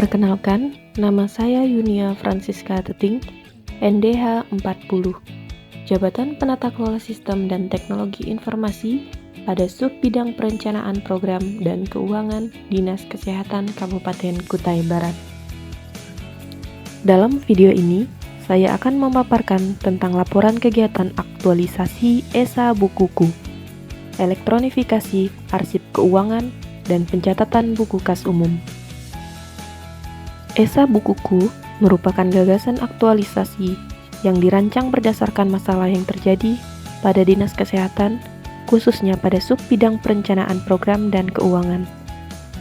Perkenalkan, nama saya Yunia Francisca Teting, NDH 40, Jabatan Penata Kelola Sistem dan Teknologi Informasi pada Sub Bidang Perencanaan Program dan Keuangan Dinas Kesehatan Kabupaten Kutai Barat. Dalam video ini, saya akan memaparkan tentang laporan kegiatan aktualisasi ESA Bukuku, elektronifikasi arsip keuangan, dan pencatatan buku kas umum. ESA Bukuku merupakan gagasan aktualisasi yang dirancang berdasarkan masalah yang terjadi pada Dinas Kesehatan, khususnya pada sub bidang perencanaan program dan keuangan,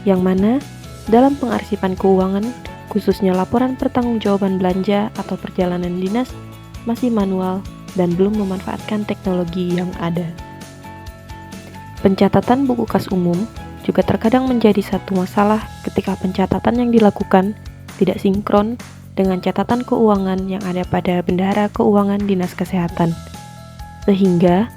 yang mana dalam pengarsipan keuangan, khususnya laporan pertanggungjawaban belanja atau perjalanan dinas, masih manual dan belum memanfaatkan teknologi yang ada. Pencatatan buku kas umum juga terkadang menjadi satu masalah ketika pencatatan yang dilakukan tidak sinkron dengan catatan keuangan yang ada pada Bendahara Keuangan Dinas Kesehatan. Sehingga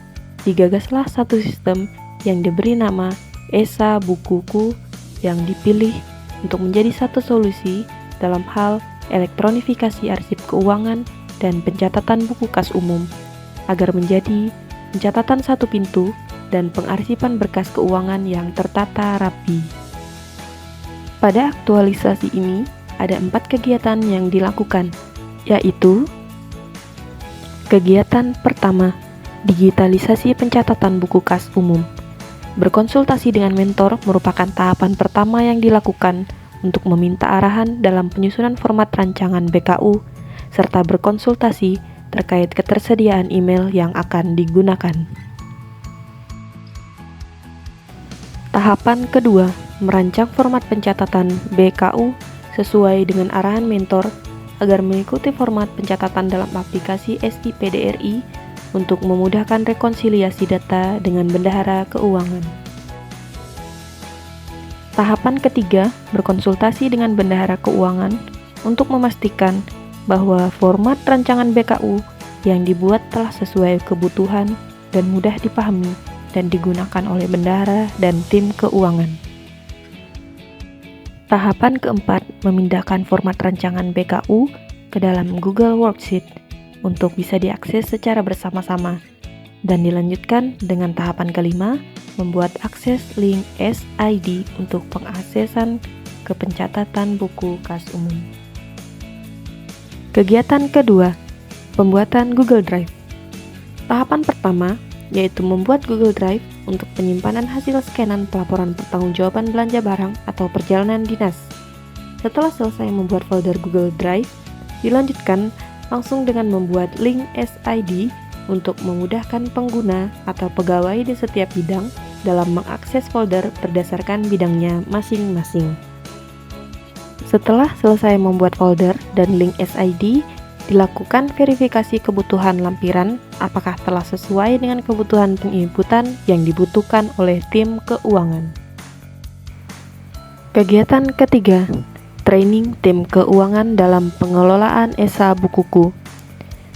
digagaslah satu sistem yang diberi nama ESA Bukuku yang dipilih untuk menjadi satu solusi dalam hal elektronifikasi arsip keuangan dan pencatatan buku kas umum agar menjadi pencatatan satu pintu dan pengarsipan berkas keuangan yang tertata rapi. Pada aktualisasi ini, ada 4 kegiatan yang dilakukan, yaitu kegiatan pertama, digitalisasi pencatatan buku kas umum. Berkonsultasi dengan mentor merupakan tahapan pertama yang dilakukan untuk meminta arahan dalam penyusunan format rancangan BKU, serta berkonsultasi terkait ketersediaan email yang akan digunakan. Tahapan kedua, merancang format pencatatan BKU sesuai dengan arahan mentor agar mengikuti format pencatatan dalam aplikasi SIPDRI untuk memudahkan rekonsiliasi data dengan Bendahara Keuangan. Tahapan ketiga, berkonsultasi dengan Bendahara Keuangan untuk memastikan bahwa format rancangan BKU yang dibuat telah sesuai kebutuhan dan mudah dipahami dan digunakan oleh bendahara dan tim keuangan. Tahapan keempat, memindahkan format rancangan BKU ke dalam Google Worksheet untuk bisa diakses secara bersama-sama. Dan dilanjutkan dengan tahapan kelima, membuat akses link SID untuk pengaksesan ke pencatatan buku kas umum. Kegiatan kedua, pembuatan Google Drive. Tahapan pertama, yaitu membuat Google Drive untuk penyimpanan hasil scanan pelaporan pertanggungjawaban belanja barang atau perjalanan dinas. Setelah selesai membuat folder Google Drive, dilanjutkan langsung dengan membuat link SID untuk memudahkan pengguna atau pegawai di setiap bidang dalam mengakses folder berdasarkan bidangnya masing-masing. Setelah selesai membuat folder dan link SID, dilakukan verifikasi kebutuhan lampiran apakah telah sesuai dengan kebutuhan penginputan yang dibutuhkan oleh tim keuangan. Kegiatan ketiga, training tim keuangan dalam pengelolaan ESA Bukuku.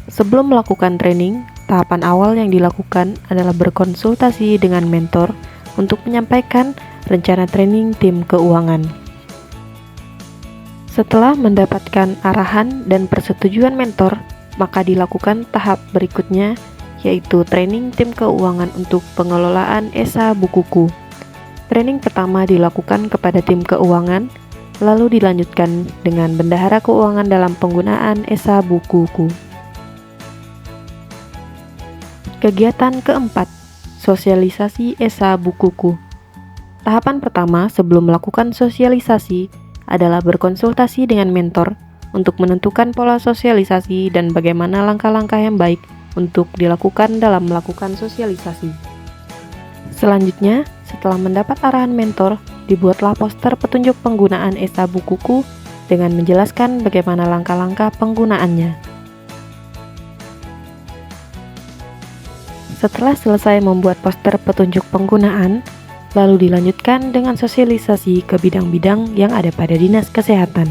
Sebelum melakukan training, tahapan awal yang dilakukan adalah berkonsultasi dengan mentor untuk menyampaikan rencana training tim keuangan. Setelah mendapatkan arahan dan persetujuan mentor, maka dilakukan tahap berikutnya, yaitu training tim keuangan untuk pengelolaan ESA Bukuku. Training pertama dilakukan kepada tim keuangan, lalu dilanjutkan dengan Bendahara Keuangan dalam penggunaan ESA Bukuku. Kegiatan keempat, sosialisasi ESA Bukuku. Tahapan pertama sebelum melakukan sosialisasi adalah berkonsultasi dengan mentor untuk menentukan pola sosialisasi dan bagaimana langkah-langkah yang baik untuk dilakukan dalam melakukan sosialisasi. Selanjutnya, setelah mendapat arahan mentor, dibuatlah poster petunjuk penggunaan ESA Bukuku dengan menjelaskan bagaimana langkah-langkah penggunaannya. Setelah selesai membuat poster petunjuk penggunaan, lalu dilanjutkan dengan sosialisasi ke bidang-bidang yang ada pada Dinas Kesehatan.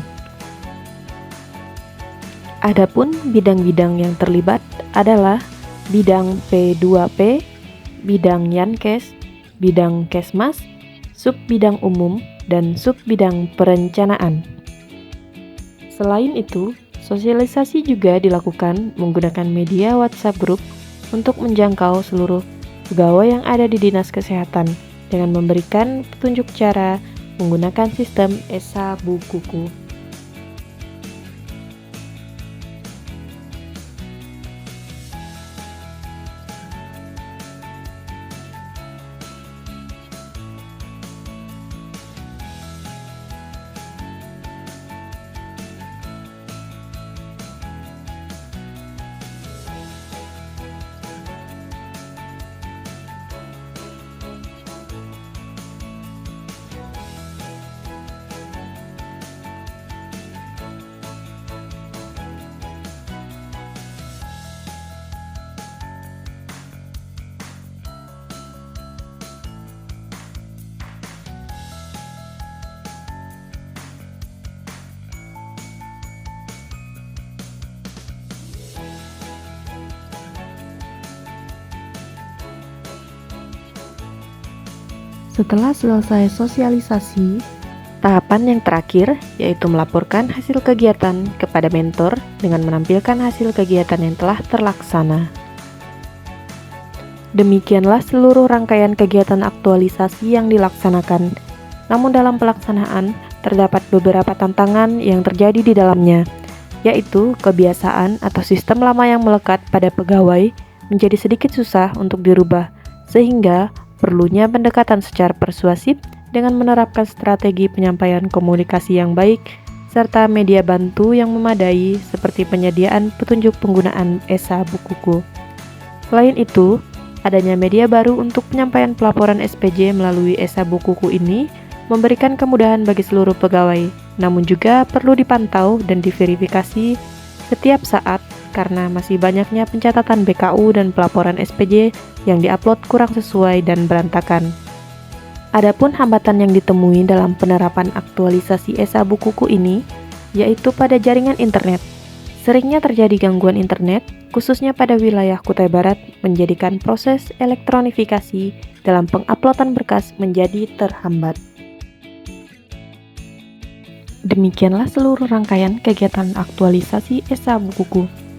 Adapun bidang-bidang yang terlibat adalah bidang P2P, bidang Yankes, bidang Kesmas, sub bidang umum, dan sub bidang perencanaan. Selain itu, sosialisasi juga dilakukan menggunakan media WhatsApp Group untuk menjangkau seluruh pegawai yang ada di Dinas Kesehatan dengan memberikan petunjuk cara menggunakan sistem Esa Bu Kuku. Setelah selesai sosialisasi, tahapan yang terakhir yaitu melaporkan hasil kegiatan kepada mentor dengan menampilkan hasil kegiatan yang telah terlaksana. Demikianlah seluruh rangkaian kegiatan aktualisasi yang dilaksanakan. Namun dalam pelaksanaan terdapat beberapa tantangan yang terjadi di dalamnya, yaitu kebiasaan atau sistem lama yang melekat pada pegawai menjadi sedikit susah untuk dirubah, sehingga perlunya pendekatan secara persuasif dengan menerapkan strategi penyampaian komunikasi yang baik serta media bantu yang memadai seperti penyediaan petunjuk penggunaan Esa Bu Kuku. Selain itu, adanya media baru untuk penyampaian pelaporan SPJ melalui Esa Bu Kuku ini memberikan kemudahan bagi seluruh pegawai, namun juga perlu dipantau dan diverifikasi setiap saat karena masih banyaknya pencatatan BKU dan pelaporan SPJ yang diupload kurang sesuai dan berantakan. Adapun hambatan yang ditemui dalam penerapan aktualisasi Esa Bu Kuku ini, yaitu pada jaringan internet. Seringnya terjadi gangguan internet, khususnya pada wilayah Kutai Barat, menjadikan proses elektronifikasi dalam penguploadan berkas menjadi terhambat. Demikianlah seluruh rangkaian kegiatan aktualisasi Esa Bu Kuku.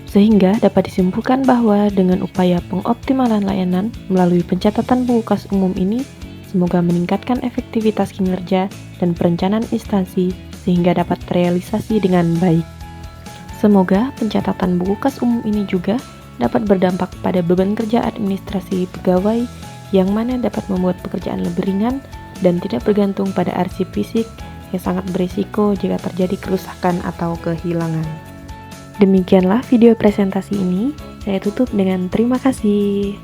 Sehingga dapat disimpulkan bahwa dengan upaya pengoptimalan layanan melalui pencatatan buku kas umum ini, semoga meningkatkan efektivitas kinerja dan perencanaan instansi sehingga dapat terrealisasi dengan baik. Semoga pencatatan buku kas umum ini juga dapat berdampak pada beban kerja administrasi pegawai yang mana dapat membuat pekerjaan lebih ringan dan tidak bergantung pada arsip fisik yang sangat berisiko jika terjadi kerusakan atau kehilangan. Demikianlah video presentasi ini, saya tutup dengan terima kasih.